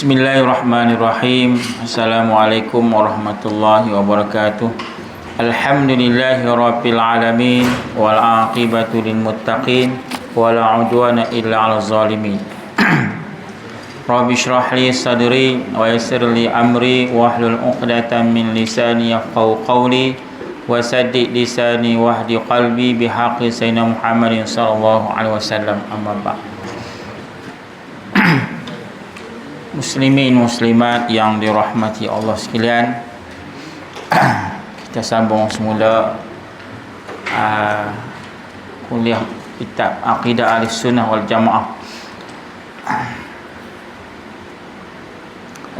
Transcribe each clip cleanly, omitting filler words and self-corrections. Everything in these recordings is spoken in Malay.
Bismillahirrahmanirrahim. Assalamualaikum warahmatullahi wabarakatuh. Alhamdulillahi rabbil alamin wal aqibatu lil muttaqin wala udwana illa 'alal zalimin. Rabbi shrah li sadri wa yassir li amri wahlul 'uqdatam min lisani yafqahu qawli wa saddid lisani wahdi qalbi bihaqqi sayyidina Muhammadin sallallahu alaihi wasallam. Amma ba'd. Muslimin muslimat yang dirahmati Allah sekalian, kita sambung semula kuliah kitab Aqidah Ahlussunnah wal Jamaah.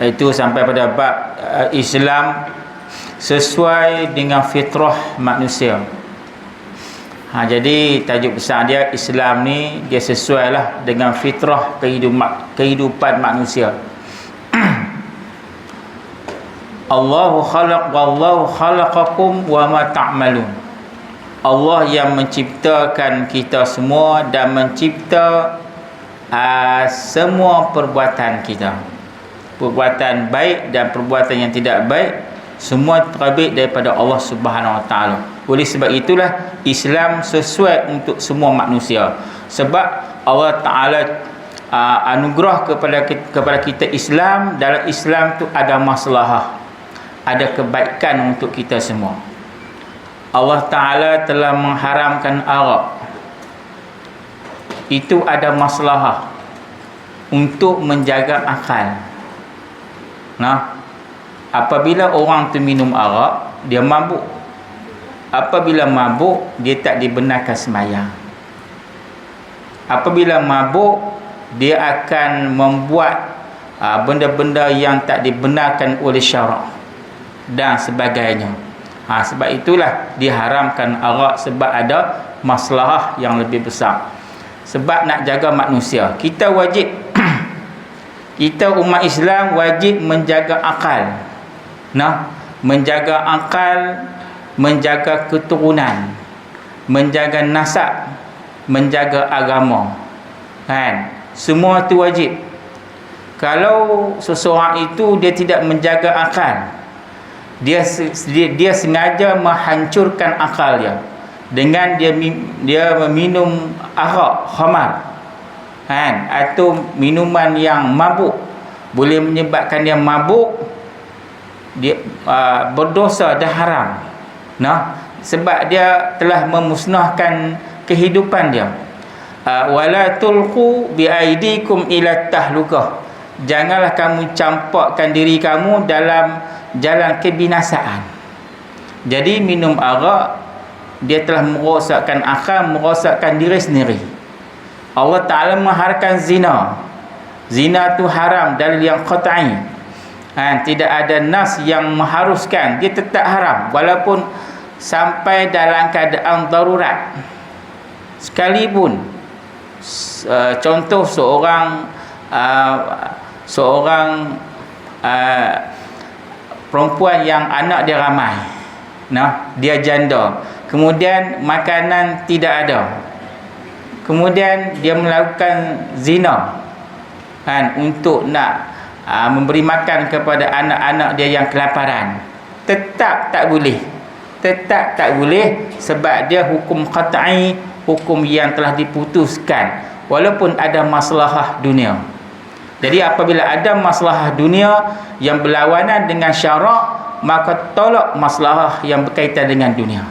Itu sampai pada bab Islam sesuai dengan fitrah manusia. Jadi tajuk besar dia, Islam ni dia sesuai lah dengan fitrah kehidupan manusia. Allahu khalaq wallahu khalaqakum wa ma ta'malun. Allah yang menciptakan kita semua dan mencipta semua perbuatan kita. Perbuatan baik dan perbuatan yang tidak baik, semua terbit daripada Allah Subhanahu Wa Taala. Oleh sebab itulah Islam sesuai untuk semua manusia. Sebab Allah Taala anugerah kepada kita Islam. Dalam Islam tu ada maslahah, ada kebaikan untuk kita semua. Allah Taala telah mengharamkan arak. Itu ada maslahah untuk menjaga akal. Apabila orang tu minum arak, dia mabuk. Apabila mabuk, dia tak dibenarkan sembahyang. Apabila mabuk, dia akan membuat benda-benda yang tak dibenarkan oleh syarak dan sebagainya. Sebab itulah diharamkan arak, sebab ada maslahah yang lebih besar. Sebab nak jaga manusia, kita wajib kita umat Islam wajib menjaga akal. Menjaga akal, menjaga keturunan, menjaga nasab, menjaga agama. Semua itu wajib. Kalau seseorang itu dia tidak menjaga akal, dia sengaja menghancurkan akal dia dengan dia meminum arak, khamar, atau minuman yang mabuk, boleh menyebabkan dia mabuk, dia berdosa dan haram. Sebab dia telah memusnahkan kehidupan dia. Wala tulqu biaidikum ila tahlukah. Janganlah kamu campakkan diri kamu dalam jalan kebinasaan. Jadi minum arak, dia telah merosakkan akal, merosakkan diri sendiri. Allah Ta'ala mengharamkan zina. Zina tu haram, dalil yang qat'i. Tidak ada nas yang mengharuskan, dia tetap haram walaupun sampai dalam keadaan darurat. Sekalipun contoh seorang perempuan yang anak dia ramai, dia janda, kemudian makanan tidak ada, kemudian dia melakukan zina untuk nak memberi makan kepada anak-anak dia yang kelaparan, tetap tak boleh. Tetap tak boleh, sebab dia hukum qat'i, hukum yang telah diputuskan walaupun ada maslahah dunia. Jadi apabila ada maslahah dunia yang berlawanan dengan syarak, maka tolak maslahah yang berkaitan dengan dunia.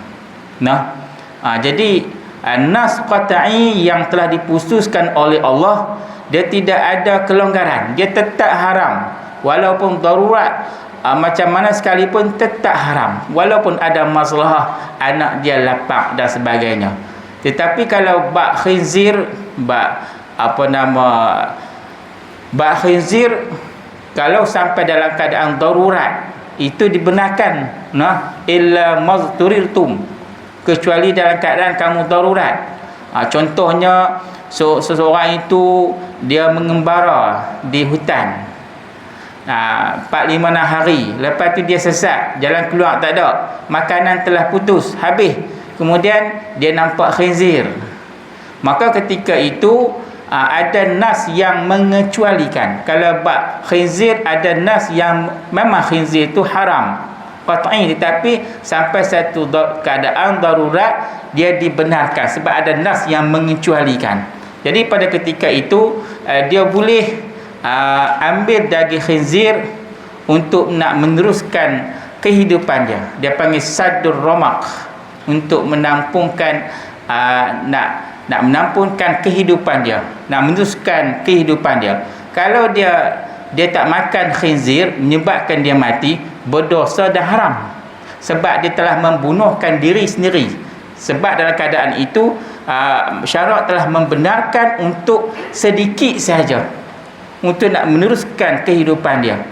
Jadi nas qat'i yang telah diputuskan oleh Allah, dia tidak ada kelonggaran, dia tetap haram walaupun darurat, macam mana sekalipun tetap haram walaupun ada masalah anak dia lapar dan sebagainya. Tetapi kalau bak khinzir, bak khinzir, kalau sampai dalam keadaan darurat, itu dibenarkan, illa mazturirtum, kecuali dalam keadaan kamu darurat. Contohnya seseorang itu dia mengembara di hutan 4-5 hari, lepas tu dia sesat, jalan keluar tak ada, makanan telah putus habis, kemudian dia nampak khinzir, maka ketika itu ada nas yang mengecualikan. Kalau bab khinzir, ada nas yang memang khinzir itu haram qat'i, tetapi sampai satu keadaan darurat dia dibenarkan sebab ada nas yang mengecualikan. Jadi pada ketika itu dia boleh ambil daging khinzir untuk nak meneruskan kehidupan dia. Dia panggil saddur ramaq, untuk menampungkan nak menampungkan kehidupan dia, nak meneruskan kehidupan dia. Kalau dia tak makan khinzir menyebabkan dia mati, berdosa dan haram, sebab dia telah membunuhkan diri sendiri. Sebab dalam keadaan itu syarak telah membenarkan untuk sedikit saja, untuk nak meneruskan kehidupan dia.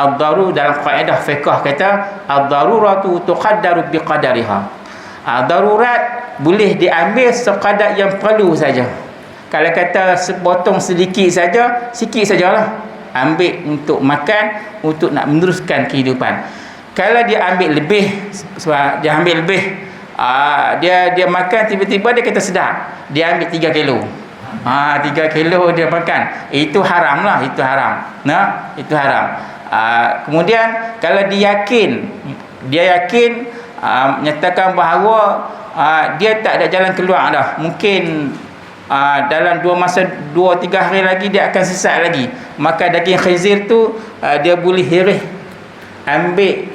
Ad-daru, dalam kaedah fiqh kata ad-daruratu tuqaddaru biqadariha. Darurat boleh diambil sekadar yang perlu saja. Kalau kata sepotong sedikit saja, sikit sajalah ambil untuk makan, untuk nak meneruskan kehidupan. Kalau dia ambil lebih, sebab dia ambil lebih, dia makan, tiba-tiba dia kata sedap, dia ambil 3 kilo. 3 kilo dia makan, itu haram lah, itu haram. Itu haram. Kemudian kalau dia yakin menyatakan bahawa dia tak ada jalan keluar dah, mungkin dalam 2-3 hari lagi dia akan sesat lagi, maka daging khinzir tu dia boleh hirih, ambil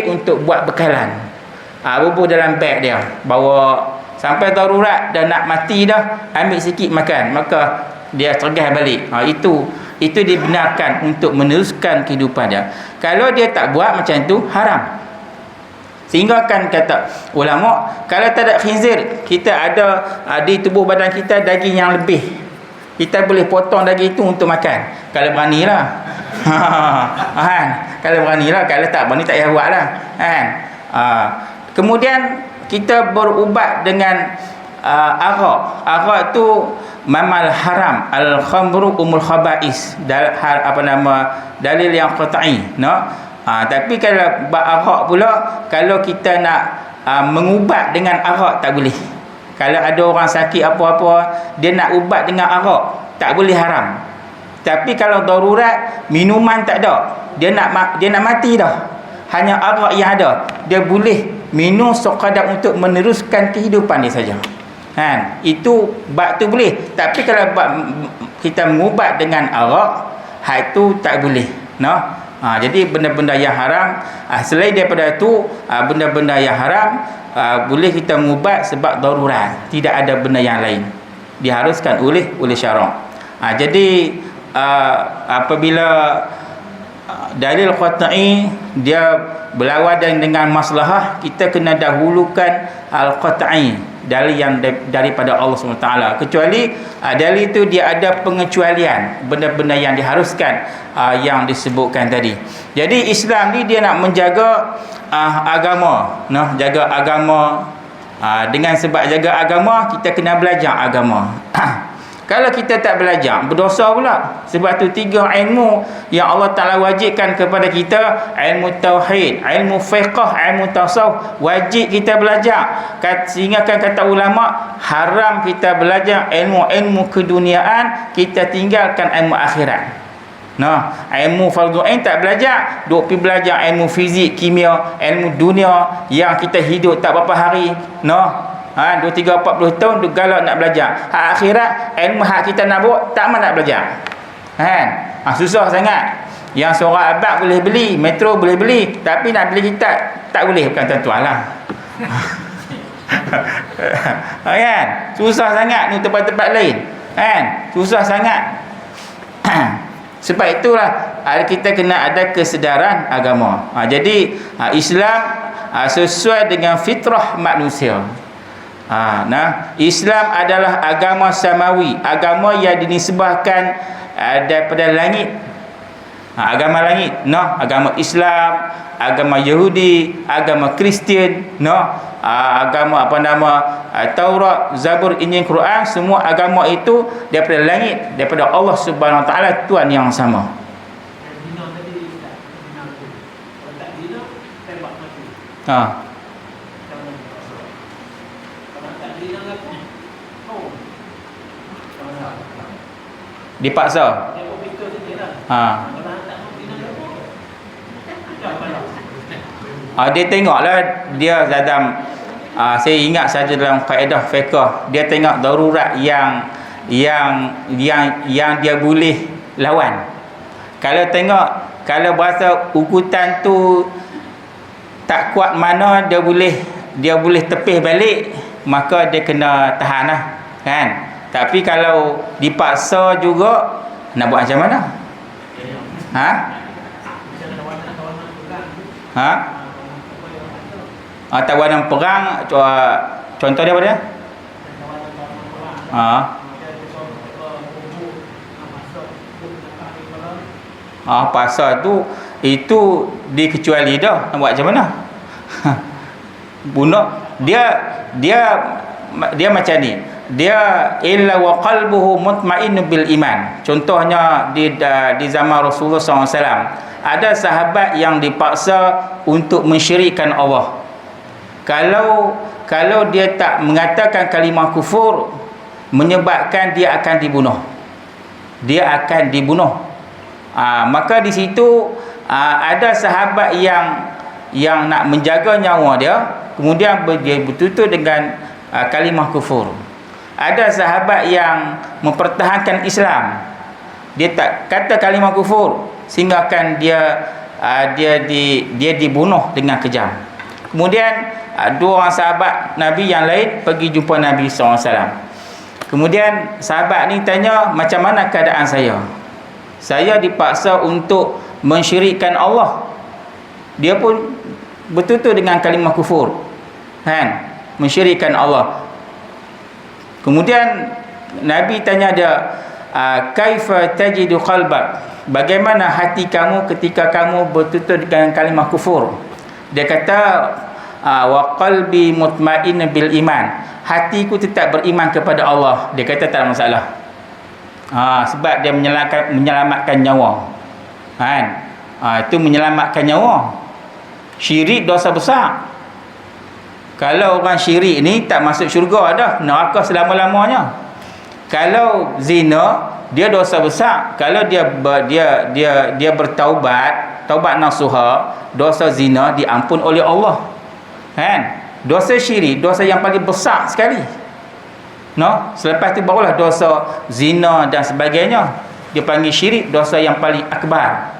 untuk buat bekalan, bubuh dalam beg dia, bawa sampai darurat dan nak mati dah, ambil sikit makan, maka dia tergah balik. Itu dibenarkan untuk meneruskan kehidupan dia. Kalau dia tak buat macam tu, haram. Sehingga kan kata ulama, kalau tak ada khinzir, kita ada di tubuh badan kita daging yang lebih, kita boleh potong daging itu untuk makan, kalau beranilah. Kalau beranilah, kalau tak berani tak payah buat lah. Kemudian kita berubat dengan arak. Arak tu memang haram. Al-khamru umul khaba'is, dalil yang qat'i, tapi kalau arak pula, kalau kita nak mengubat dengan arak, tak boleh. Kalau ada orang sakit apa-apa, dia nak ubat dengan arak, tak boleh, haram. Tapi kalau darurat, minuman tak ada, dia nak mati dah, hanya arak yang ada, dia boleh minum sekadar untuk meneruskan kehidupan dia saja. Itu bab tu boleh. Tapi kalau kita mengubat dengan arak, itu tak boleh. Jadi benda-benda yang haram, selain daripada itu, benda-benda yang haram boleh kita mengubat sebab darurat, tidak ada benda yang lain diharuskan oleh syarak. Jadi apabila dalil qat'i dia berlawanan dengan maslahah, kita kena dahulukan al-qat'i, dalil yang daripada Allah SWT. Kecuali dalil itu dia ada pengecualian, benda-benda yang diharuskan, yang disebutkan tadi. Jadi Islam ni dia nak menjaga agama, jaga agama. Dengan sebab jaga agama, kita kena belajar agama. Kalau kita tak belajar, berdosa pula. Sebab tu 3 ilmu yang Allah Ta'ala wajibkan kepada kita: ilmu tauhid, ilmu fiqh, ilmu tasawuf, wajib kita belajar. Sehingga kan kata ulama, haram kita belajar ilmu keduniaan, kita tinggalkan ilmu akhirat. Ilmu fardu ain tak belajar, duk pergi belajar ilmu fizik, kimia, ilmu dunia yang kita hidup tak berapa hari. 2, 3, 40 tahun duk galak nak belajar. Akhirat, ilmu hak kita nak buat, tak mana nak belajar. Susah sangat. Yang seorang abad boleh beli, metro boleh beli, tapi nak beli kitab tak boleh, bukan tuan-tuan lah. Kan? Susah sangat ni tempat-tempat lain. Kan? Susah sangat. Sebab itulah kita kena ada kesedaran agama. Jadi Islam sesuai dengan fitrah manusia. Islam adalah agama samawi, agama yang dinisbahkan daripada langit. Agama langit, agama Islam, agama Yahudi, agama Kristian, agama Taurat, Zabur, Injil, Quran, semua agama itu daripada langit, daripada Allah Subhanahu Wa Taala, Tuhan yang sama. Dipaksa. Dia tengoklah, dia dalam saya ingat saja dalam kaedah fiqh, dia tengok darurat yang dia boleh lawan. Kalau berasa ukutan tu tak kuat mana, dia boleh tepih balik, maka dia kena tahan lah, kan. Tapi kalau dipaksa juga, nak buat macam mana? Tawanan perang, contoh dia apa dia? Pasal tu itu dikecuali dah, nak buat macam mana? Bunuh dia macam ni. Dia illa wa qalbuhu mutmainnu bil iman. Contohnya di zaman Rasulullah SAW, ada sahabat yang dipaksa untuk mensyirikkan Allah. Kalau dia tak mengatakan kalimah kufur, menyebabkan dia akan dibunuh. Maka di situ ada sahabat yang nak menjaga nyawa dia, kemudian dia bertutur dengan kalimah kufur. Ada sahabat yang mempertahankan Islam, dia tak kata kalimah kufur, sehingga kan dia dibunuh dengan kejam. Kemudian dua orang sahabat Nabi yang lain pergi jumpa Nabi SAW. Kemudian sahabat ni tanya, macam mana keadaan saya? Saya dipaksa untuk mensyirikkan Allah. Dia pun bertutur dengan kalimah kufur, kan? Mensyirikkan Allah. Kemudian Nabi tanya dia, kaifa tajidu qalbak? Bagaimana hati kamu ketika kamu bertutur dengan kalimah kufur? Dia kata, wa qalbi mutmain bil iman. Hatiku tetap beriman kepada Allah. Dia kata tak ada masalah. Sebab dia menyelamatkan nyawa. Kan? Itu menyelamatkan nyawa. Syirik dosa besar. Kalau orang syirik ni tak masuk syurga dah, neraka selama-lamanya. Kalau zina, dia dosa besar. Kalau dia bertaubat, taubat nasuha, dosa zina diampun oleh Allah. Kan? Dosa syirik, dosa yang paling besar sekali. Selepas tu barulah dosa zina dan sebagainya. Dia panggil syirik, dosa yang paling akbar.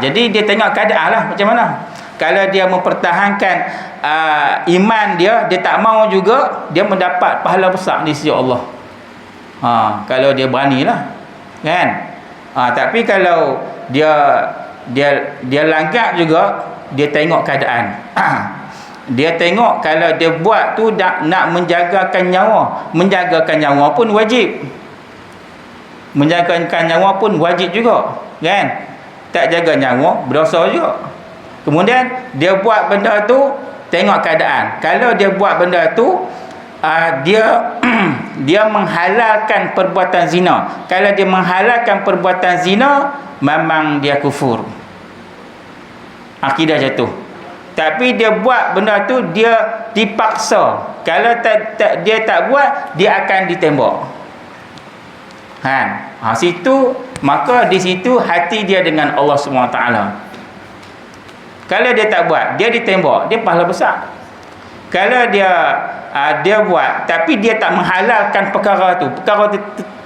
Jadi dia tengok keadaan lah macam mana. Kalau dia mempertahankan iman dia tak mau juga, dia mendapat pahala besar di sisi Allah. Kalau dia beranilah, kan? Tapi kalau dia langgar juga, dia tengok keadaan. Dia tengok kalau dia buat tu nak menjagakan nyawa. Menjagakan nyawa pun wajib. Menjagakan nyawa pun wajib juga, kan? Tak jaga nyawa, berdosa juga. Kemudian dia buat benda tu, tengok keadaan. Kalau dia buat benda tu, dia menghalalkan perbuatan zina. Kalau dia menghalalkan perbuatan zina, memang dia kufur. Akidah jatuh. Tapi dia buat benda tu, dia dipaksa. Kalau dia tak buat, dia akan ditembak. Kan? Situ, maka di situ hati dia dengan Allah SWT. Kalau dia tak buat, dia ditembak, dia pahala besar. Kalau dia buat tapi dia tak menghalalkan perkara tu, perkara tu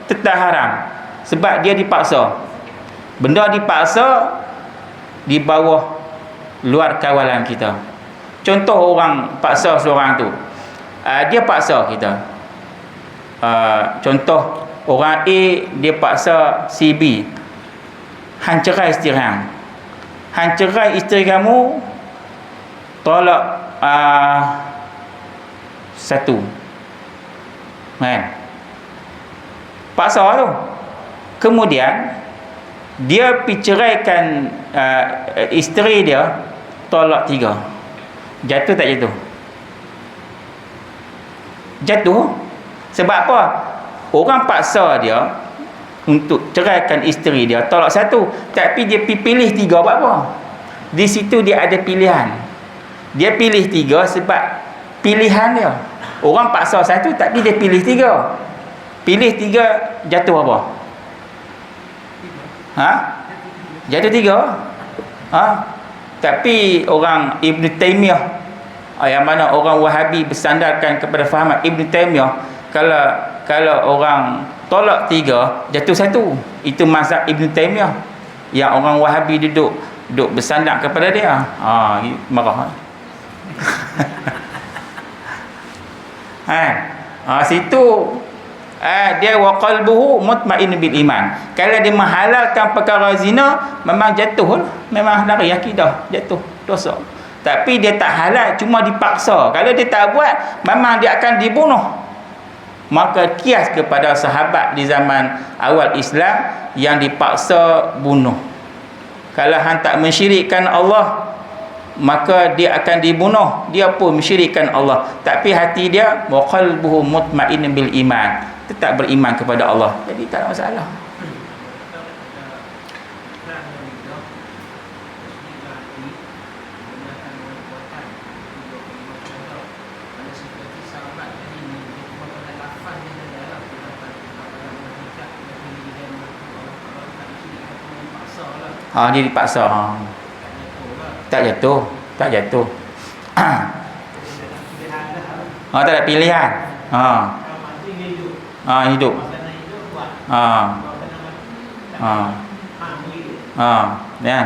tetap haram, sebab dia dipaksa. Benda dipaksa di bawah luar kawalan kita. Contoh orang paksa seorang tu, dia paksa kita. Contoh, orang A dia paksa si B, hang cerai isteri hang. Hang cerai isteri kamu, tolak satu, kan? Paksa tu. Kemudian dia pergi ceraikan isteri dia, tolak 3. Jatuh tak jatuh? Jatuh. Sebab apa? Orang paksa dia untuk ceraikan isteri dia, tolak 1, tapi dia pilih 3. Buat apa? Di situ dia ada pilihan. Dia pilih 3 sebab pilihan dia. Orang paksa 1 tapi dia pilih 3. Pilih 3, jatuh apa? Jatuh 3. Tapi orang Ibn Taymiyah, yang mana orang Wahabi bersandarkan kepada fahaman Ibn Taymiyah, kalau orang tolak 3, jatuh 1. Itu mazhab Ibn Taymiyah. Yang orang Wahabi duduk bersandar kepada dia. Marah. Situ dia wa qalbuhu mutmain bil iman. Kalau dia menghalalkan perkara zina, memang jatuh, memang dari akidah, jatuh dosa. Tapi dia tak halal, cuma dipaksa. Kalau dia tak buat, memang dia akan dibunuh. Maka kias kepada sahabat di zaman awal Islam yang dipaksa bunuh. Kalau hang tak mensyirikkan Allah, maka dia akan dibunuh. Dia pun mensyirikkan Allah, tapi hati dia wa qalbuhu mutmain bil iman, tetap beriman kepada Allah. Jadi tak ada masalah. Dia dipaksa. Tak jatuh. Tak ada pilihan. Hidup. Ya.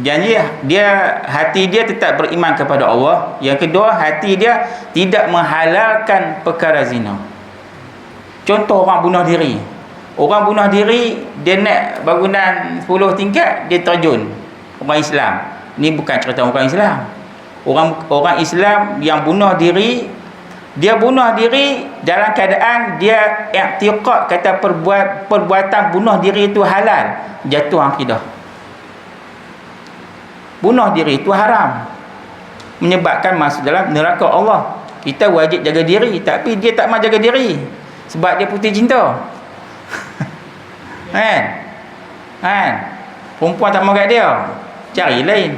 Janji dia, hati dia tetap beriman kepada Allah. Yang kedua, hati dia tidak menghalalkan perkara zina. Contoh, orang bunuh diri. Orang bunuh diri, dia naik bangunan 10 tingkat, dia terjun. Orang Islam. Ni bukan cerita orang Islam. Orang Islam yang bunuh diri, dia bunuh diri dalam keadaan dia i'tiqad kata perbuatan bunuh diri itu halal, jatuh akidah. Bunuh diri itu haram, menyebabkan masuk dalam neraka Allah. Kita wajib jaga diri, tapi dia tak mahu jaga diri sebab dia putih cinta. Kan? Perempuan tak mahu kat dia, cari lain.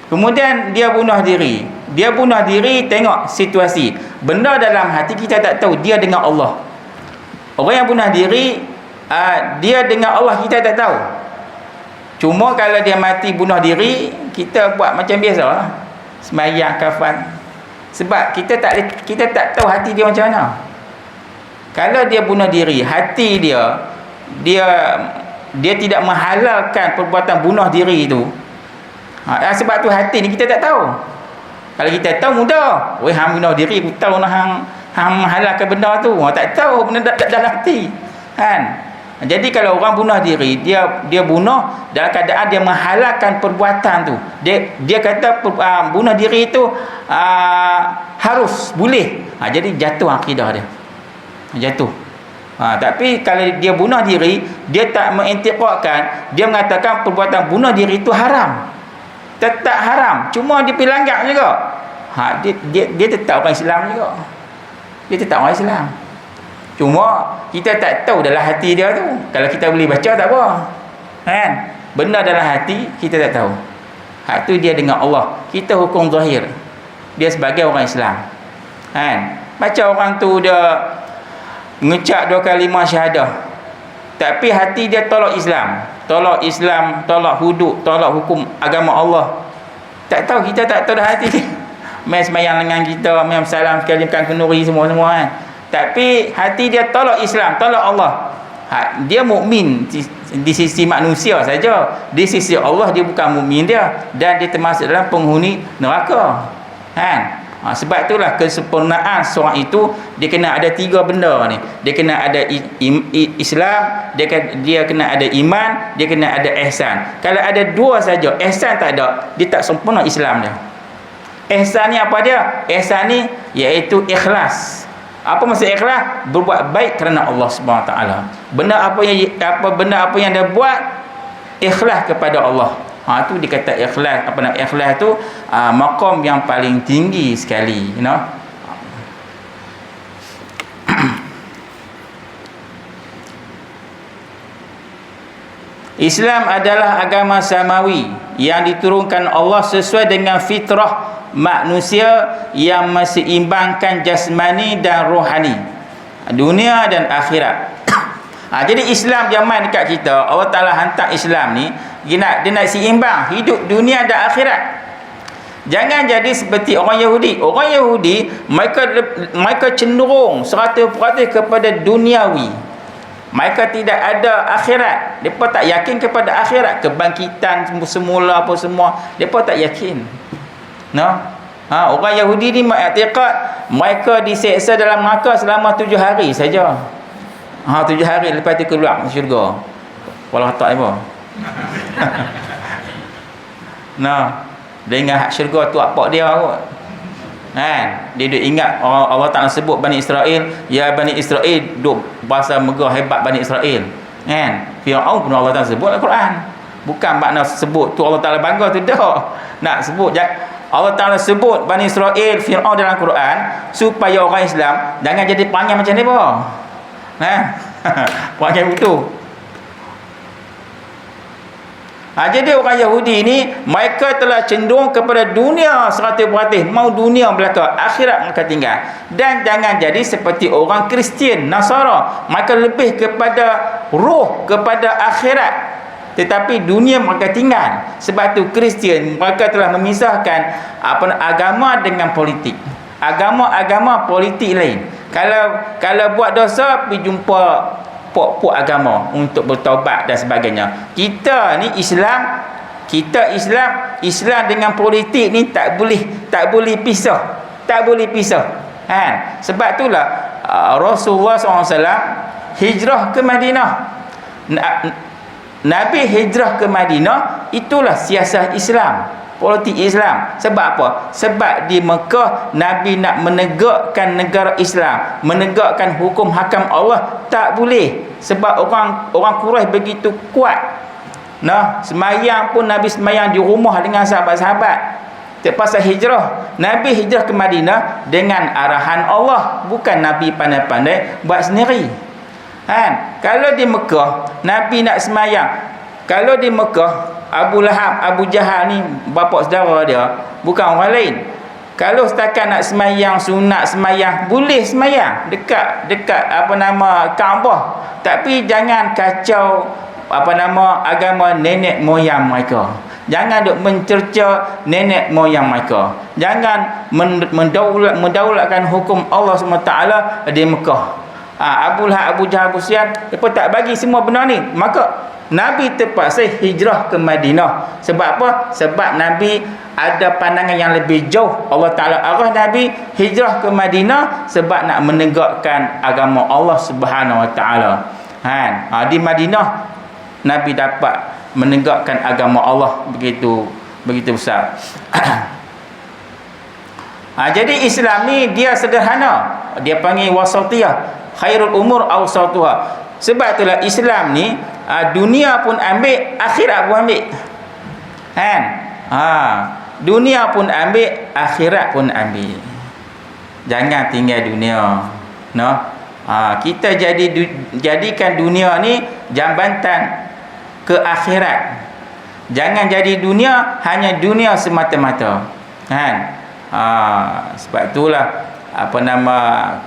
Kemudian dia bunuh diri. Dia bunuh diri, tengok situasi. Benda dalam hati kita tak tahu, dia dengan Allah. Orang yang bunuh diri, dia dengan Allah, kita tak tahu. Cuma kalau dia mati bunuh diri, kita buat macam biasa lah, sembahyang, kafan. Sebab kita tak tahu hati dia macam mana. Kalau dia bunuh diri, hati dia tidak menghalalkan perbuatan bunuh diri itu. Sebab tu hati ni kita tak tahu. Kalau kita tahu, mudah. Hang bunuh diri, aku tahu nak hang menghalalkan benda tu. Tak tahu benda dalam hati. Kan? Jadi kalau orang bunuh diri, dia bunuh dalam keadaan dia menghalalkan perbuatan tu. Dia kata bunuh diri itu harus, boleh. Jadi jatuh akidah dia. Jatuh. Tapi kalau dia bunuh diri, dia tak mengiktikadkan, dia mengatakan perbuatan bunuh diri itu haram. Tetap haram, cuma dia pergi langgar juga. Dia tetap orang Islam juga. Dia tetap orang Islam. Cuma kita tak tahu dalam hati dia tu. Kalau kita boleh baca tak apa. Kan? Benda dalam hati kita tak tahu. Hak tu dia dengan Allah. Kita hukum zahir. Dia sebagai orang Islam. Kan? Baca orang tu dia mengucap 2 kalimah syahadah, tapi hati dia tolak Islam, tolak hudud, tolak hukum agama Allah. Tak tahu, kita tak tahu dah hati dia. Main sembahyang dengan kita, main salam sekali, makan kenduri semua kan. Tapi hati dia tolak Islam, tolak Allah. Dia mukmin di sisi manusia saja, di sisi Allah dia bukan mukmin dia, dan dia termasuk dalam penghuni neraka. Kan? Sebab itulah kesempurnaan seorang itu dia kena ada 3 benda ni. Dia kena ada Islam, dia kena ada iman, dia kena ada ihsan. Kalau ada 2 saja, ihsan tak ada, dia tak sempurna Islam dia. Ihsan ni apa dia? Ihsan ni iaitu ikhlas. Apa maksud ikhlas? Berbuat baik kerana Allah Subhanahu taala. Benda apa yang dia buat ikhlas kepada Allah. Tu dikata ikhlas. Apa nak ikhlas tu? Maqam yang paling tinggi sekali, you know. Islam adalah agama samawi yang diturunkan Allah sesuai dengan fitrah manusia yang menseimbangkan jasmani dan rohani, dunia dan akhirat. Jadi Islam zaman dekat kita, Allah Ta'ala hantar Islam ni, dia nak seimbang hidup dunia dan akhirat. Jangan jadi seperti orang Yahudi. Orang Yahudi mereka cenderung 100% kepada duniawi. Mereka tidak ada akhirat. Mereka tak yakin kepada akhirat, kebangkitan semula apa semua. Mereka tak yakin. No? Orang Yahudi ni mengiktikad mereka diseksa dalam neraka selama 7 hari saja. 7 hari lepas tu keluar ke syurga. Walau tak apa. Dia ingat hak syurga tu apa dia kot. Kan? Dia ingat Allah Ta'ala sebut Bani Israel, ya Bani Israel, duk bahasa megah hebat Bani Israel. Kan? Fir'aun pun Allah Ta'ala sebut dalam Quran. Bukan makna sebut tu Allah Ta'ala bangga tu dah. Nak sebut Allah Ta'ala sebut Bani Israel, Fir'aun dalam Quran supaya orang Islam jangan jadi perangai macam ni apa. Perangai betul. Jadi orang Yahudi ni mereka telah cenderung kepada dunia 100%, mau dunia belaka, akhirat mereka tinggal. Dan jangan jadi seperti orang Kristian, Nasara, mereka lebih kepada roh, kepada akhirat, tetapi dunia mereka tinggal. Sebab tu Kristian mereka telah memisahkan agama dengan politik. Agama politik lain. Kalau buat dosa pergi jumpa pok-pok agama untuk bertaubat dan sebagainya. Kita ni Islam dengan politik ni tak boleh pisah. Sebab itulah Rasulullah SAW hijrah ke Madinah. Nabi hijrah ke Madinah, itulah siasat Islam, politik Islam. Sebab apa? Sebab di Mekah Nabi nak menegakkan negara Islam, menegakkan hukum hakam Allah, tak boleh. Sebab orang Quraisy begitu kuat. Semayang pun Nabi semayang di rumah dengan sahabat-sahabat. Terpaksa hijrah. Nabi hijrah ke Madinah dengan arahan Allah, bukan Nabi pandai-pandai buat sendiri. Kalau di Mekah Nabi nak semayang, kalau di Mekah Abu Lahab, Abu Jahal ni bapa saudara dia, bukan orang lain. Kalau setakat nak semayang sunat semayang, boleh semayang dekat Kaabah, tapi jangan kacau agama nenek moyang mereka. Jangan duk mencerca nenek moyang mereka. Jangan mendaulatkan hukum Allah SWT di Mekah. Abu Lahab, Abu Jahal, Abu Sufyan, mereka tak bagi semua benda ni. Maka Nabi terpaksa hijrah ke Madinah. Sebab apa? Sebab Nabi ada pandangan yang lebih jauh. Allah Ta'ala arah Nabi hijrah ke Madinah sebab nak menegakkan agama Allah Subhanahu Wa Ta'ala. Di Madinah Nabi dapat menegakkan agama Allah begitu besar. Jadi Islam ni dia sederhana. Dia panggil wasatiyah. Khairul umur awsatuha. Sebab itulah Islam ni dunia pun ambil, akhirat pun ambil. Dunia pun ambil, akhirat pun ambil. Jangan tinggal dunia. Kita jadikan dunia ni jambatan ke akhirat. Jangan jadi dunia hanya dunia semata-mata. Sebab itulah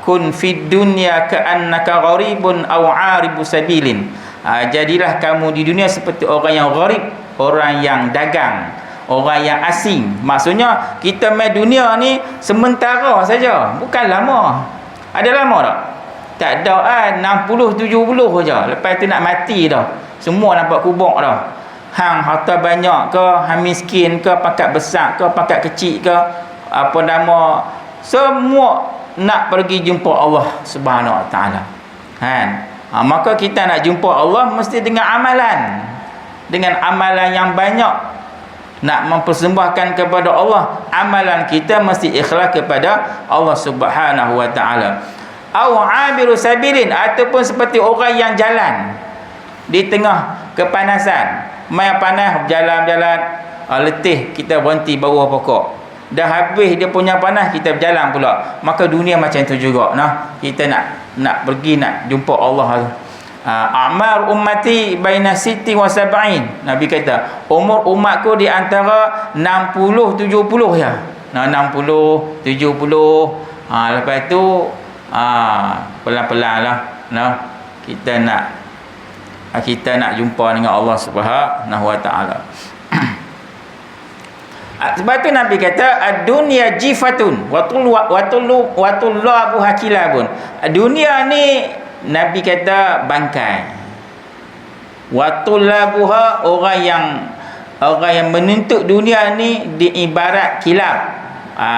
kun fid dunya ka'annaka gharibun aw 'aribu sabilin. Jadilah kamu di dunia seperti orang yang gharib, orang yang dagang, orang yang asing. Maksudnya kita main dunia ni sementara saja, bukan lama. Ada lama tak? Tak ada 60 70 saja. Lepas tu nak mati dah. Semua nampak kubur dah. Hang harta banyak ke, hang miskin ke, pangkat besar ke, pangkat kecil ke, apa nama, semua nak pergi jumpa Allah Subhanahu Wa Taala. Kan? Maka kita nak jumpa Allah mesti dengan amalan. Dengan amalan yang banyak. Nak mempersembahkan kepada Allah, amalan kita mesti ikhlas kepada Allah Subhanahu Wa Taala. Au abiru sabilin, ataupun seperti orang yang jalan di tengah kepanasan, mai panas berjalan-jalan, letih, kita berhenti bawah pokok. Dah habis dia punya panas, kita berjalan pula. Maka dunia macam tu juga. Nah, kita nak pergi nak jumpa Allah. A'mar ummati baina siti wa sab'in. Nabi kata, umur umatku di antara 60 70 ya. Nah, 60 70. Lepas tu pelan-pelan lah. Nah, kita nak jumpa dengan Allah Subhanahu Wa Taala. Sebab tu Nabi kata ad-dunya jifatun wa tullahu hakilabun. Dunia ni Nabi kata bangkai. Wa tullabuha, orang yang menuntut dunia ni diibarat kilab,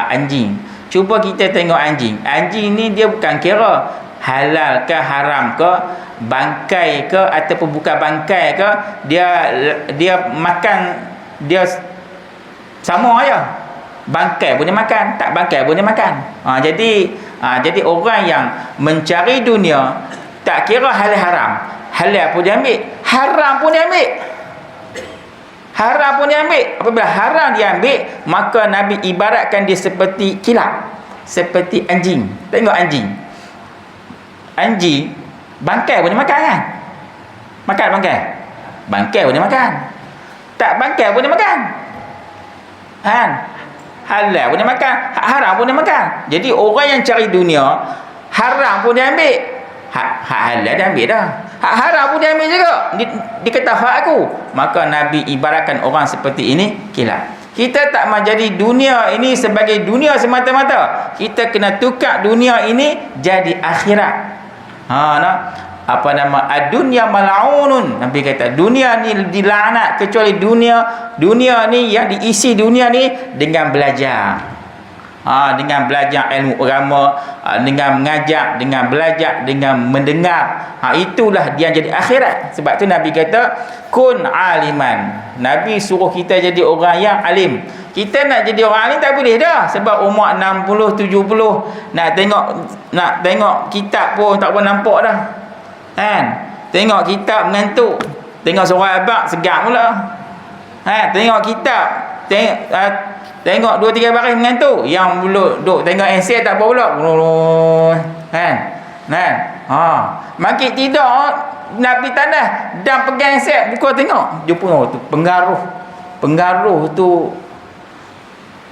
anjing. Cuba kita tengok anjing. Anjing ni dia bukan kira halal ke haram ke, bangkai ke ataupun bukan bangkai ke, dia makan dia sama aja. Bangkai pun dia makan, tak bangkai pun dia makan. Jadi orang yang mencari dunia tak kira halal haram. Halal pun dia ambil, haram pun dia ambil. Haram pun dia ambil. Apabila haram dia ambil, maka Nabi ibaratkan dia seperti kilap, seperti anjing. Tengok anjing. Anjing bangkai pun dia makan kan? Makan bangkai? Bangkai pun dia makan. Tak bangkai pun dia makan. Kan? Halal pun dia makan, haram pun dia makan. Jadi orang yang cari dunia, haram pun dia ambil, hak halal dia ambil dah, hak haram pun dia ambil juga. Dia kata hak aku. Maka Nabi ibaratkan orang seperti ini kilap. Kita tak mahu jadi dunia ini sebagai dunia semata-mata. Kita kena tukar dunia ini jadi akhirat. Apa nama, ad-dunya mal'unun. Nabi kata dunia ni dilaknat, kecuali dunia ni yang diisi dunia ni dengan belajar. Dengan belajar ilmu agama, dengan mengajar, dengan belajar, dengan mendengar. Itulah dia jadi akhirat. Sebab tu Nabi kata kun aliman. Nabi suruh kita jadi orang yang alim. Kita nak jadi orang alim tak boleh dah, sebab umur 60 70 nak tengok kitab pun tak pernah nampak dah. Kan? Tengok kitab mengantuk. Tengok surah abad segar pula. Tengok kitab, tengok 2-3 baris mengantuk. Yang duk tengok handset tak apa pula. Kan? Makin tidur Nabi tanah dan pegang handset, buka tengok. Jumpa tu pengaruh tu.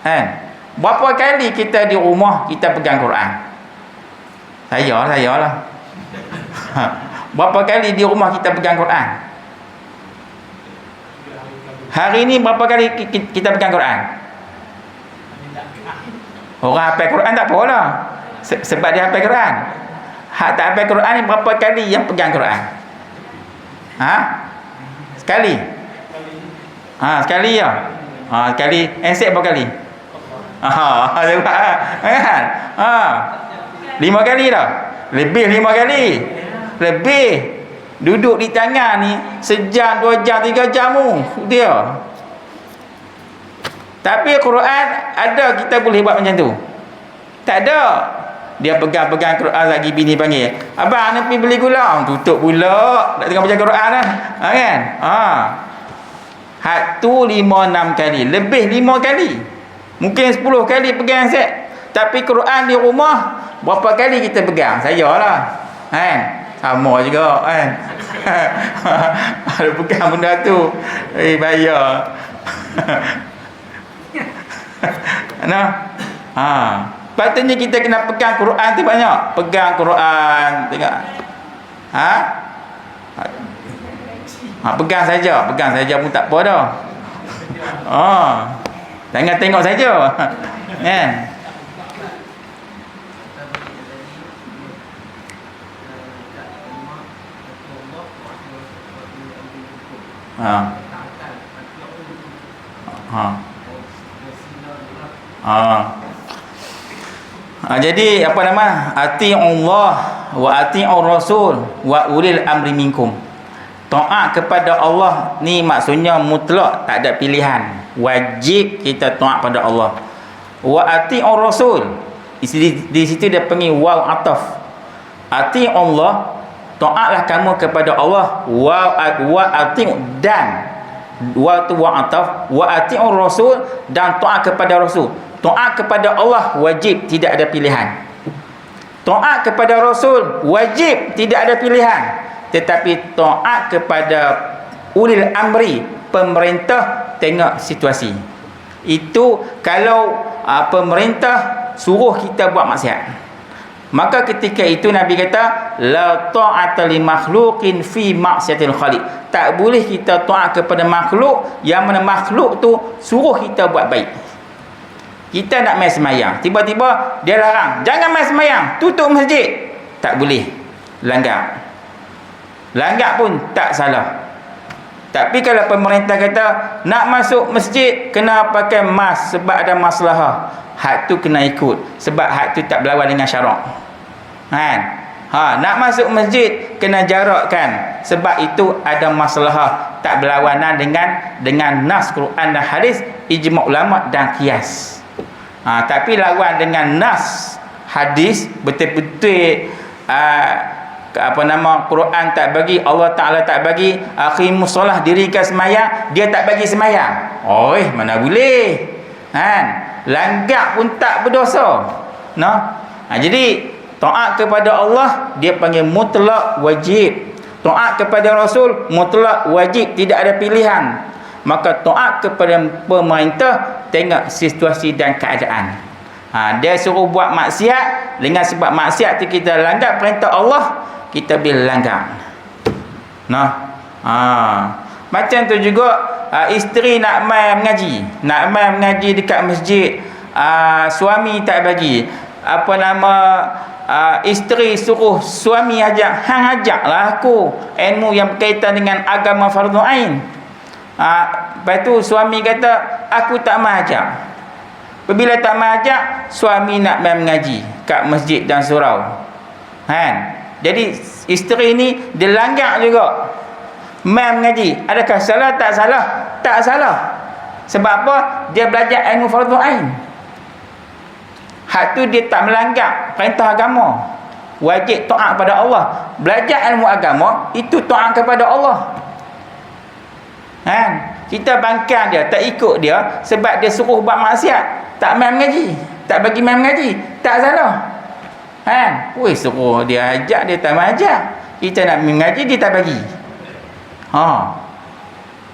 Kan? Berapa kali kita di rumah kita pegang Quran? Saya lah. Berapa kali di rumah kita pegang Quran? Hari ni berapa kali kita pegang Quran? Orang hafal Quran tak apalah, sebab dia hafal Quran. Hak tak hafal Quran ni berapa kali yang pegang Quran? Sekali. Sekali ya. Sekali. Handset berapa kali? Kan? 5 kali dah. Lebih 5 kali. Lebih. Duduk di tangan ni sejam, 2 jam, 3 jam dia. Tapi Quran ada kita boleh buat macam tu? Tak ada. Dia pegang-pegang Quran lagi, bini panggil, abang nak pergi beli gula. Tutup pula. Tak tengok baca Quran lah. Kan? Hak tu 5-6 kali. Lebih 5 kali. Mungkin 10 kali pegang set. Tapi Quran di rumah berapa kali kita pegang? Saya lah. Kan? Sama juga kan. Ada pegang benda tu. Bayar. Patutnya kita kena pegang Quran tu banyak. Pegang Quran, tengok. Pegang saja pun tak apa dah. Jangan tengok saja. Kan? Ha. Ha. Jadi apa nama? Ati'ullah wa ati'ur rasul wa ulil amri minkum. Taat kepada Allah ni maksudnya mutlak, tak ada pilihan. Wajib kita taat pada Allah. Wa ati'ur rasul. Di situ dia panggil waw ataf. Ati'ullah, taatlah kamu kepada Allah, wa ati' dan wa tu wa ataf, wa ati'ur rasul, dan taat kepada rasul. Taat kepada Allah wajib, tidak ada pilihan. Taat kepada rasul wajib, tidak ada pilihan. Tetapi taat kepada ulil amri, pemerintah, tengok situasi. Itu kalau pemerintah suruh kita buat maksiat, maka ketika itu Nabi kata la ta'ata li makhluqin fi maksiatil khaliq. Tak boleh kita taat kepada makhluk yang mana makhluk tu suruh kita buat baik. Kita nak main semayang, tiba-tiba dia larang, jangan main semayang, tutup masjid. Tak boleh, langgar. Langgar pun tak salah. Tapi kalau pemerintah kata nak masuk masjid kena pakai mask sebab ada masalah, hak tu kena ikut, sebab hak tu tak berlawan dengan syarak. Kan? Nak masuk masjid kena jarakkan, sebab itu ada masalah, tak berlawanan dengan nas Quran dan hadis, ijma' ulama dan qiyas. Tapi lawan dengan nas hadis, betul-betul Quran tak bagi, Allah Ta'ala tak bagi, aqimus solah, dirikan semayang, dia tak bagi semayang. Mana boleh. Langgar pun tak berdosa. Jadi taat kepada Allah dia panggil mutlak wajib. Taat kepada Rasul mutlak wajib, tidak ada pilihan. Maka taat kepada pemerintah, tengok situasi dan keadaan. Dia suruh buat maksiat, dengan sebab maksiat tu kita langgar perintah Allah, kita boleh langgar. Macam tu juga isteri nak mai mengaji dekat masjid, suami tak bagi. Isteri suruh suami ajak, hang ajaklah aku ilmu yang berkaitan dengan agama fardu ain. Lepas tu suami kata aku tak mau ajak. Apabila tak mau ajak, suami nak main mengaji kat masjid dan surau. Jadi isteri ni dia langgar juga. Main mengaji, adakah salah? Tak salah. Tak salah. Sebab apa? Dia belajar ilmu fardu ain. Hak tu dia tak melanggar perintah agama. Wajib taat pada Allah. Belajar ilmu agama itu taat kepada Allah. Kita bangkang dia, tak ikut dia sebab dia suruh buat maksiat, tak main mengaji, tak bagi main mengaji, tak salah. Suruh dia ajak, dia tak main ajak. Kita nak mengaji, dia tak bagi.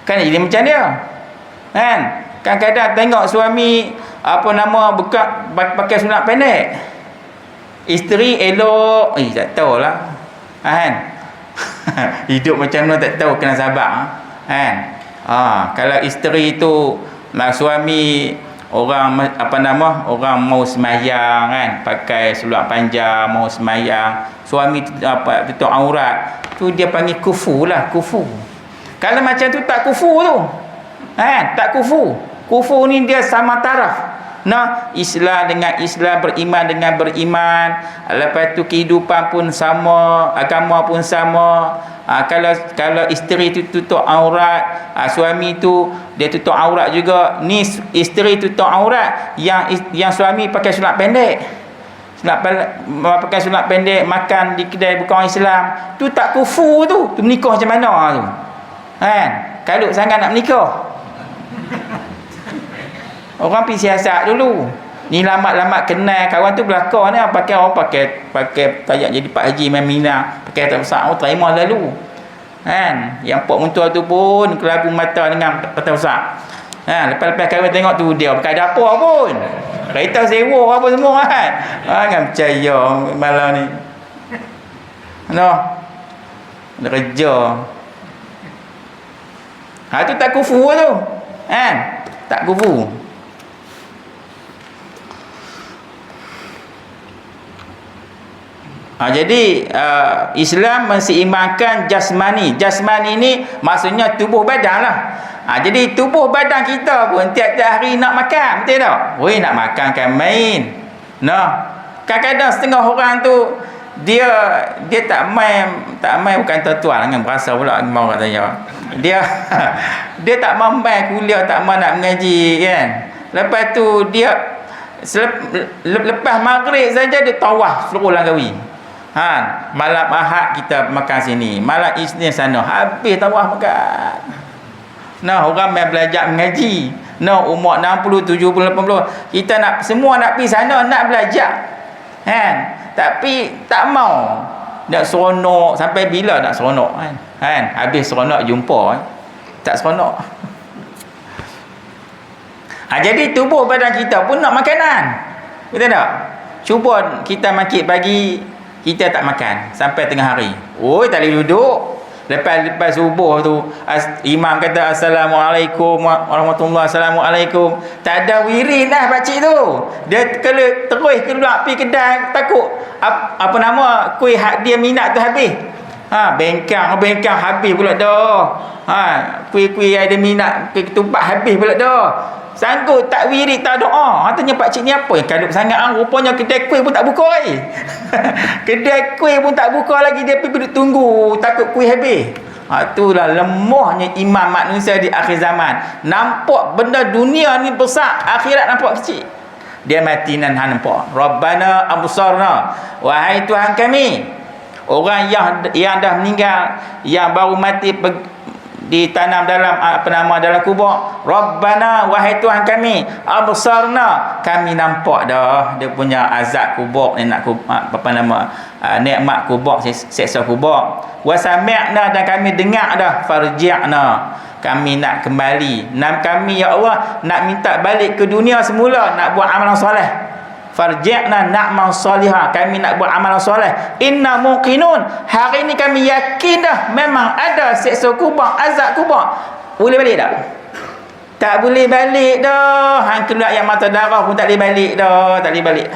Kan jadi macam dia. Kadang-kadang tengok suami buka pakai sunat pendek, isteri elok, tak tahulah. Hidup macam mana tak tahu, kena sabar. Kalau isteri tu suami orang orang mau semayang pakai seluar panjang mau semayang, suami tutup aurat, tu dia panggil kufur lah, kufur. Kalau macam tu tak kufur tu. Tak kufur. Kufur ni dia sama taraf. Islam dengan Islam, beriman dengan beriman, lepas tu kehidupan pun sama, agama pun sama. Kalau isteri tu tutup aurat, suami tu dia tutup aurat juga. Ni isteri tutup aurat, yang suami pakai sunat pendek. Pakai sunat pendek, makan di kedai bukan orang Islam, tu tak kufur tu. Tu menikah macam mana tu? Kalut sangat nak menikah. Orang pergi siasat dulu. Ni lambat-lambat kenal kawan tu belakang ni, pakai tayak jadi Pak Haji main Mina, pakai tak besar, terima lalu. Yang Pak Muntua tu pun kelabu mata dengan patah besar. Lepas-lepas kawan tengok tu dia pakai dapur pun. Kereta sewa apa semua jangan percaya malam ni. Ada kerja. Tu tak kufur tu. Tak kufur. Jadi Islam menseimbangkan jasmani. Jasmani ni maksudnya tubuh badan lah. Jadi tubuh badan kita pun tiap-tiap hari nak makan, betul tak? Weh, nak makan kan main. Kadang-kadang setengah orang tu dia tak main bukan tuan-tuan dengan berasa pula mau kat saya. Dia tak main kuliah, tak main nak mengaji kan. Lepas tu dia lepas maghrib saja dia tawaf seluruh Langkawi. Malam Ahad kita makan sini, malam Isnin sana, habis tawaf makan. Orang main belajar mengaji. Umur 60, 70, 80, kita nak semua nak pergi sana nak belajar. Tapi tak mau. Nak seronok sampai bila nak seronok kan? Habis seronok jumpa tak seronok. Jadi tubuh badan kita pun nak makanan. Betul tak? Cuba kita makit pagi, kita tak makan sampai tengah hari. Tak boleh duduk. Lepas subuh tu imam kata assalamualaikum warahmatullahi assalamualaikum. Tak ada wirid dah pakcik tu. Dia terus keluar pergi kedai, takut kuih hak dia minat tu habis. Bengkang habis pula dah. Kuih-kuih ada minat ketupat habis pula dah. Sanggup tak wirid, tak doa. Tanya pakcik ni apa yang kadup sangat. Rupanya kedai kuih pun tak buka lagi. Kedai kuih pun tak buka lagi. Dia pergi duduk tunggu, takut kuih habis. Itulah lemahnya iman manusia di akhir zaman. Nampak benda dunia ni besar, akhirat nampak kecil. Dia mati nan nampak. Rabbana absarna, wahai Tuhan kami. Orang yang dah meninggal, yang baru mati ditanam dalam dalam kubur. Rabbana, wahai Tuhan kami, absarna, kami nampak dah dia punya azab kubur ni, nak nikmat kubur, seksa kubur. Wa sami'na, dan kami dengar dah. Farji'na, kami nak kembali. Kami ya Allah nak minta balik ke dunia semula, nak buat amalan soleh. Farji'na na'mal salihah, kami nak buat amalan soleh. Inna muqinun, hari ni kami yakin dah memang ada seksa kubur, azab kubur. Boleh balik tak? Tak boleh balik dah. Hang keluar yang mata darah pun tak boleh balik dah. Tak boleh balik.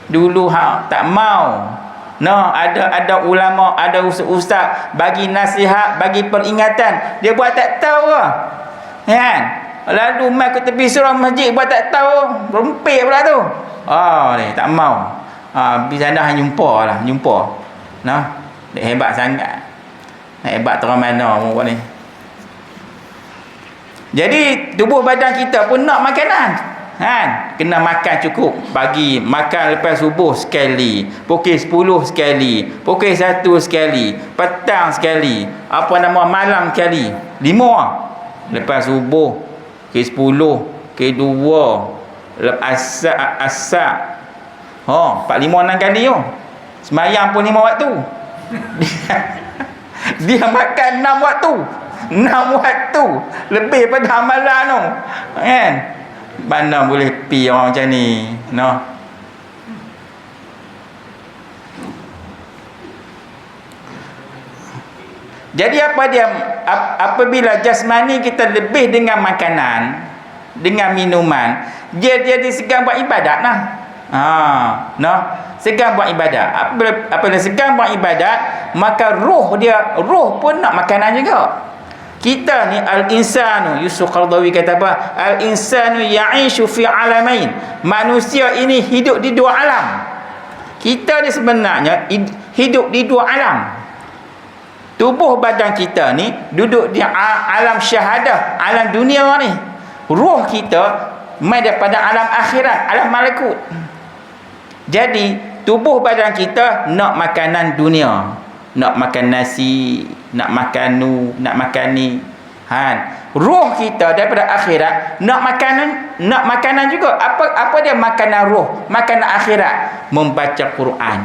Dulu tak mau. Ada ulama, ada ustaz bagi nasihat, bagi peringatan, dia buat tak tahu lah. Lalu mai ke tepi surau masjid buat tak tahu, rempik pula tu. Ni tak mau. Pergi sana jumpa. Dia hebat sangat. Hebat terang mana orang ni. Jadi tubuh badan kita pun nak makanan. Kena makan cukup. Pagi makan lepas subuh sekali, pukul 10 sekali, pukul 1 sekali, petang sekali, malam sekali. 5 lepas subuh, pukul 10, pukul 2, lepas asar. 4, 5, 6 kali tu. Semayang pun 5 waktu. Dia makan 6 waktu. 6 waktu lebih pada amalan tu. Mana boleh pi orang macam ni. Jadi apabila jasmani kita lebih dengan makanan, dengan minuman, dia segan buat ibadat lah. Segan buat ibadat. Apabila segan buat ibadat, maka roh pun nak makanan juga. Kita ni al-insanu, Yusuf Qaradawi kata apa? Al-insanu ya'ishu fi alamain. Manusia ini hidup di 2 alam. Kita ni sebenarnya hidup di 2 alam. Tubuh badan kita ni duduk di alam syahadah, alam dunia ni. Ruh kita mai daripada alam akhirat, alam malakut. Jadi tubuh badan kita nak makanan dunia, nak makan nasi, nak makan nak makan ni. Ruh kita daripada akhirat nak makanan juga. Apa dia makanan ruh, makanan akhirat? Membaca Quran.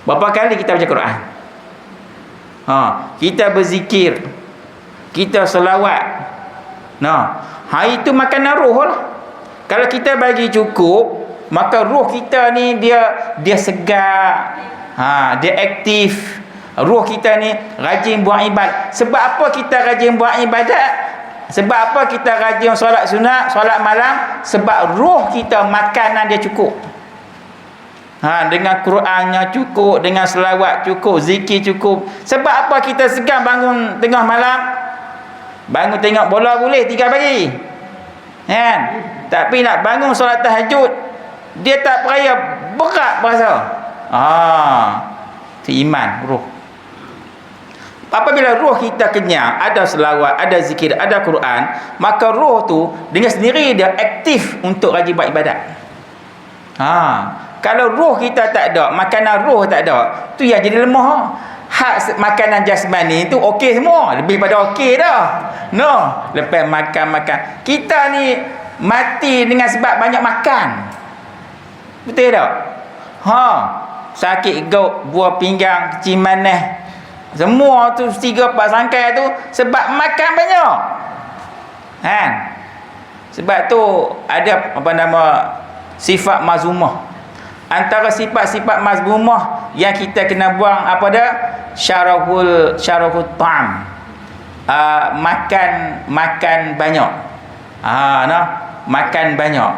Berapa kali kita baca Quran? Kita berzikir, kita selawat. Itu makanan ruh lah. Kalau kita bagi cukup, maka ruh kita ni dia segar, dia aktif. Ruh kita ni rajin buat ibadat. Sebab apa kita rajin buat ibadat? Sebab apa kita rajin solat sunat, solat malam? Sebab ruh kita makanan dia cukup. Dengan Qurannya cukup, dengan selawat cukup, zikir cukup. Sebab apa kita segan bangun tengah malam? Bangun tengok bola boleh 3 pagi. Kan? Tapi nak bangun solat tahajud, dia tak peraya, berat berasa. Itu iman, ruh. Apabila ruh kita kenyang, ada selawat, ada zikir, ada Quran, maka ruh tu dengan sendiri dia aktif untuk rajin buat ibadat. Kalau ruh kita tak ada, makanan ruh tak ada, tu yang jadi lemah. Hak makanan jasmani tu okey semua, lebih pada okey dah. Lepas makan. Kita ni mati dengan sebab banyak makan. Betul tak? Sakit gout, buah pinggang, kecil manis, semua tu 3-4 sangkai tu sebab makan banyak. Sebab tu ada sifat mazmumah. Antara sifat-sifat mazmumah yang kita kena buang apa dah? Syarahul ta'am. Makan banyak. Makan banyak.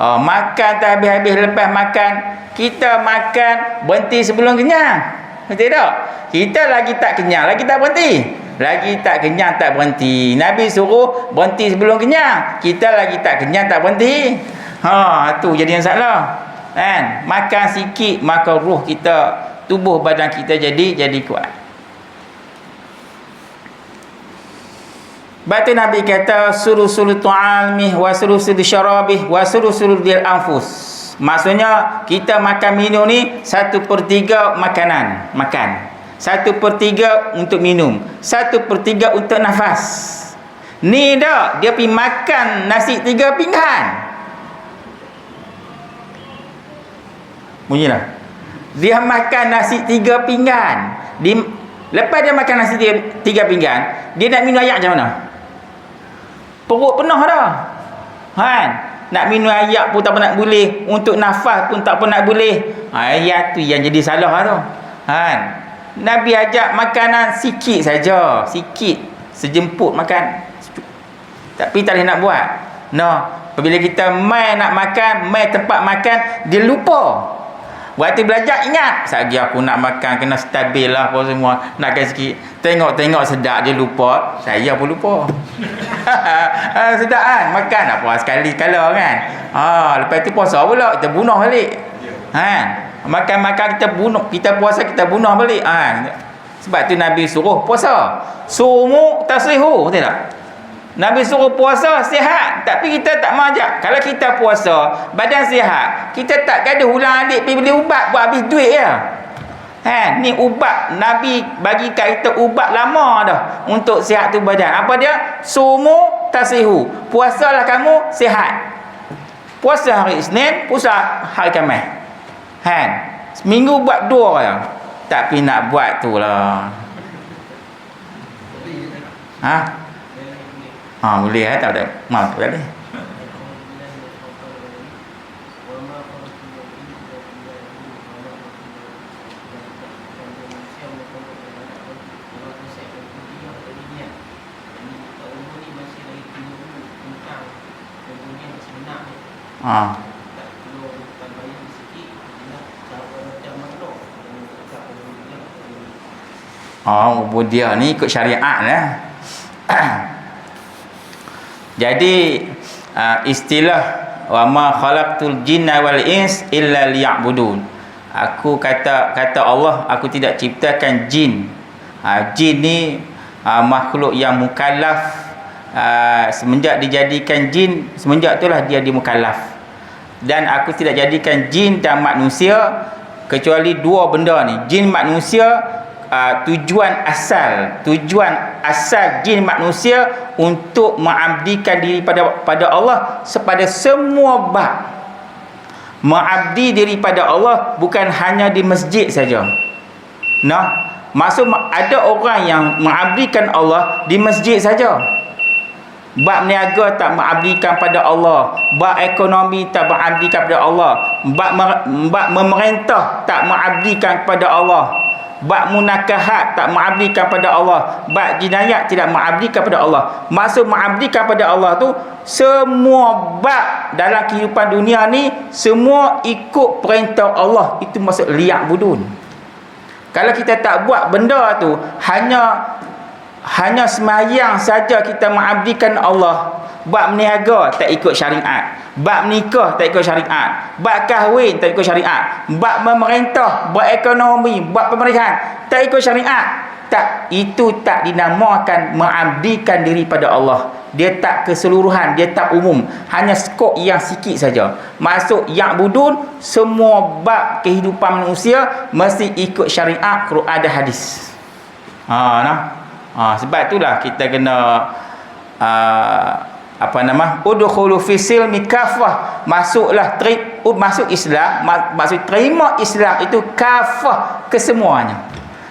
Makan tak habis-habis. Lepas makan, kita makan berhenti sebelum kenyang. Betul tak? Kita lagi tak kenyang, lagi tak berhenti. Lagi tak kenyang tak berhenti. Nabi suruh berhenti sebelum kenyang, kita lagi tak kenyang tak berhenti. Tu jadi yang salah. Makan sikit, maka ruh kita, tubuh badan kita jadi kuat. Batu Nabi kata sulusul ta'almih wa sulusul syarabih wa sulusul dil anfus. Maksudnya kita makan minum ni 1/3 makanan, makan. 1/3 untuk minum, 1/3 untuk nafas. Ni dah dia pergi makan nasi 3 pinggan. Bunyilah. Dia makan nasi 3 pinggan. Lepas dia makan nasi 3 pinggan, dia nak minum air macam mana? Perut penuh dah. Nak minum air pun tak pernah boleh, untuk nafas pun tak pernah boleh. Ayat tu yang jadi salah tu. Nabi ajak makanan sikit saja, sikit, sejemput makan. Tapi tak boleh nak buat. Apabila kita mai nak makan, mai tempat makan, dia lupa. Waktu belajar ingat, sagi aku nak makan kena stabil lah apa semua, nakkan sikit. Tengok sedap, dia lupa. Saya pun lupa. Sedap kan? Makan apa sekali kala kan. Lepas tu puasa pula, kita bunuh balik. Makan kita bunuh, kita puasa kita bunuh balik. Sebab tu Nabi suruh puasa. Sumu tasrihu, betul tak? Nabi suruh puasa sihat, tapi kita tak majak. Kalau kita puasa, badan sihat, kita tak gaduh ulang alik pergi beli ubat buat habis duit ya. Ni ubat Nabi bagi kat kita, ubat lama dah untuk sihat tu badan. Apa dia? Sumu tasrihu. Puasalah kamu sihat. Puasa hari Isnin, puasa hari Khamis. Seminggu buat 2 je. Tapi nak buat tu lah. Boleh tak ada. Tak boleh. Dia ni ikut syariat lah. Jadi istilah wa ma khalaqtul jinna wal ins illa liya'budun. Aku kata Allah, aku tidak ciptakan jin. Jin ni makhluk yang mukallaf. Semenjak dijadikan jin, semenjak itulah dia dimukallaf. Dan aku tidak jadikan jin dan manusia kecuali 2 benda ni. Jin manusia, tujuan asal jin manusia untuk mengabdikan diri pada Allah pada semua bab. Mengabdi diri pada Allah bukan hanya di masjid saja. Maksud ada orang yang mengabdikan Allah di masjid saja. Bab niaga tak mengabdikan pada Allah, bab ekonomi tak mengabdikan pada Allah, bab memerintah tak mengabdikan kepada Allah. bab munakahat tak mengabdikan pada Allah, bab jinayat tidak mengabdikan pada Allah. Maksud mengabdikan pada Allah tu semua bab dalam kehidupan dunia ni semua ikut perintah Allah. Itu maksud liya'budun. Kalau kita tak buat benda tu, hanya semayang saja kita mengabdikan Allah, bab meniaga tak ikut syariat, bab nikah tak ikut syariat, bab kahwin tak ikut syariat, bab memerintah, bab ekonomi, bab pemerintahan tak ikut syariat, tak, itu tak dinamakan mengabdikan diri pada Allah. Dia tak keseluruhan, dia tak umum, hanya skop yang sikit saja. Maksud ya'budun, semua bab kehidupan manusia mesti ikut syariat, Quran dan hadis. Sebab itulah kita kena udkhulu fi silmi kafah, masuklah masuk Islam, maksud terima Islam itu kafah, kesemuanya.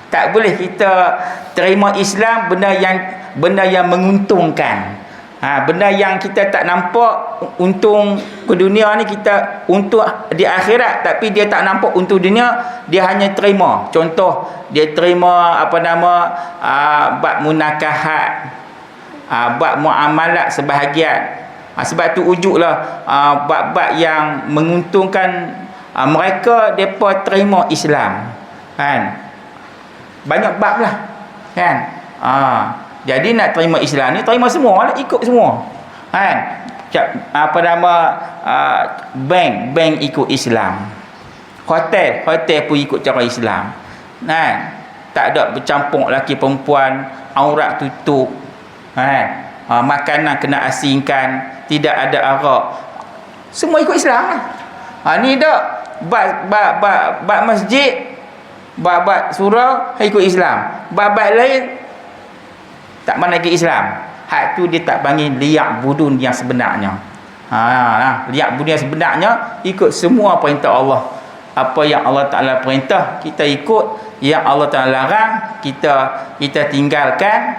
Tak boleh kita terima Islam benda yang menguntungkan. Benda yang kita tak nampak untung ke dunia ni, kita untung di akhirat, tapi dia tak nampak untung dunia, dia hanya terima. Contoh, dia terima bab munakahat, bab muamalat sebahagian. Sebab tu ujuklah bab-bab yang menguntungkan mereka, depa terima Islam, kan? Banyak bab lah, kan? Jadi nak terima Islam ni, terima semua lah, ikut semua, kan? Bank ikut Islam, hotel pun ikut cara Islam, kan? Tak ada bercampur lelaki perempuan, aurat tutup, kan? Makanan kena asingkan, tidak ada arak, semua ikut Islam lah. Ni dak bab masjid, bab surau ikut Islam, bab lain tak mana ke Islam. Hak tu dia tak panggil liya'budun yang sebenarnya. Liya'budun yang sebenarnya ikut semua perintah Allah. Apa yang Allah Ta'ala perintah, kita ikut. Yang Allah Ta'ala larang, kita tinggalkan.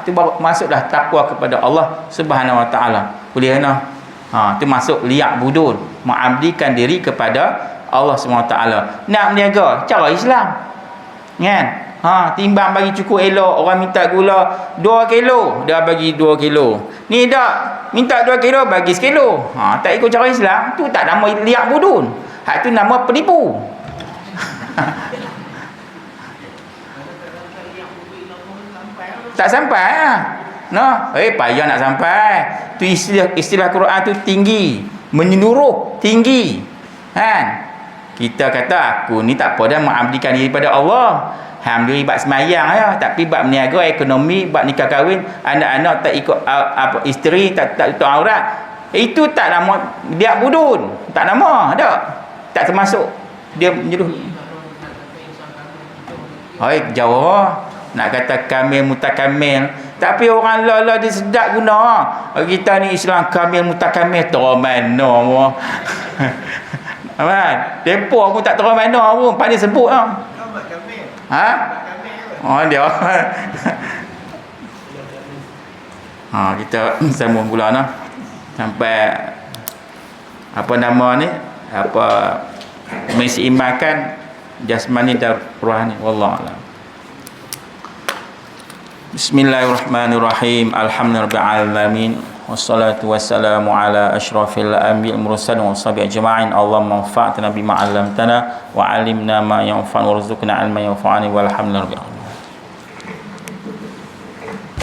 Itu baru masuklah takwa kepada Allah Subhanahu Wa Ta'ala. Boleh kena? Itu masuk liya'budun, mengabdikan diri kepada Allah Subhanahu Wa Ta'ala. Nak berniaga cara Islam, kan? Timbang bagi cukup elok, orang minta gula 2 kilo, dia bagi 2 kilo. Ni dak minta 2 kilo, bagi 1 kilo. Tak ikut cara Islam, tu tak nama liya'budun. Hak tu nama penipu. Tak sampai payah nak sampai. Tu istilah Quran tu tinggi, menyeluruh, tinggi, kan? Kita kata aku ni tak apa dah mengabdikan diri pada Allah, alhamdulillah bab semayang ya, tapi bab meniaga, ekonomi, bab nikah kahwin, anak-anak tak ikut isteri, tak tutup aurat, itu tak nama liya'budun, tak nama dak, tak termasuk dia menyuruh. Jauh nak kata kamil mutakamil, tapi orang la dia sedap guna. Kita ni Islam kamil mutakamil, terus mana Aman, depa pun tak tahu mana pun pandai sebut lah. Dia. Kita sambung pula nah. Sampai mengimankan jasmani dan rohani. Wallahu a'lam. Bismillahirrahmanirrahim. Alhamdulillahirabbil alamin. Wassalatu wassalamu ala asyrafil anbiya'il mursalin wa sahbihi ajma'in. Allahumma anfa'na bima 'allamtana wa 'allimna ma yanfa'una warzuqna 'ilman yanfa'una walhamdulillahi rabbil alamin.